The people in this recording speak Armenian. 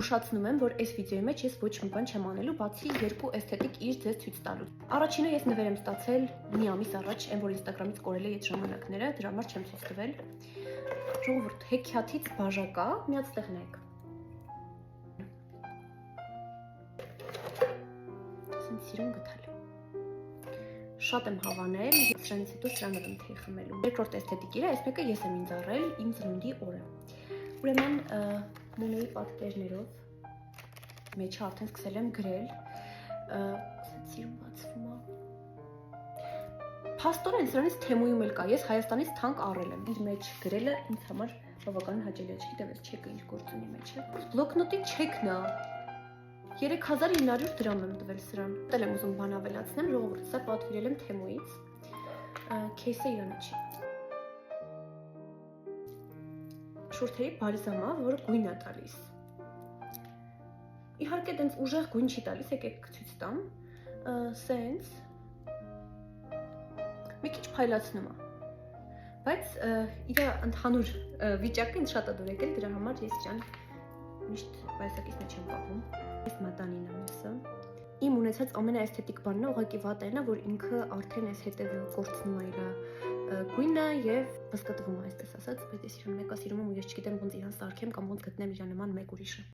Ուշացնում եմ, որ այս վիդեոյի մեջ ես ոչ մի բան չեմ անելու, բացի երկու էսթետիկ իր ձեզ ցույց տալու։ Առաջինը ես նվեր եմ ստացել մի ամիս առաջ, այն որ Instagram-ից կորել է այդ ժամանակները, դրա համար չեմ ցույց տվել։ Ժողովուրդ, հեքիաթից բաժակա, միացտեղ նայեք։ Ասեն սիրուն գտալ։ Շատ եմ հավանել, սրանից հետո սրանով եմ թեյ խմելու։ Երկրորդ էսթետիկը, այս մեկը ես եմ ինձ առել իմ ծնունդի օրը։ Ուրեմն Մոնեի պատկերներով մեջը արդեն սկսել եմ գրել, սիրուն բացվում է։ Փաստորեն սրանից Թեմոյում էլ կա, ես Հայաստանից թանկ առել եմ, իր մեջ գրելը ինձ համար բավականին հաճելի է, չգիտեմ ես չեկը ինչ գործ ունի մեջը։ Բլոկնոտի չեկն է, 3900 դրամ եմ տվել սրան։ Ուտել եմ ուզում բան ավելացնեմ, ժողովուրդ, սա պատվիրել եմ Թեմոյից, քեյսը իրանը չի։ Շուրթերի բալզամա, որը գույն է տալիս։ Իհարկե դենց ուժեղ գույն չի տալիս, եկեք ցույց տամ, սենց մի քիչ փայլացնում է, բայց իր ընդհանուր վիճակը ինձ շատ է դուր եկել, դրա համար ես իրան միշտ բայսակից մեջ եմ պահում։ Այս մատանին եմ եսը։ Իմ ունեցած ամենաէսթետիկ բանն է ուղղակի վատերն է, որ ինքը արդեն այս հետևը կորցնում է իր գույնը եւ բզկտվում է, այսպես ասած, բայց ես իրան մեկը սիրում եմ ու ես չգիտեմ ոնց իրան սարքեմ կամ ոնց գտնեմ իր նման մեկ ուրիշը։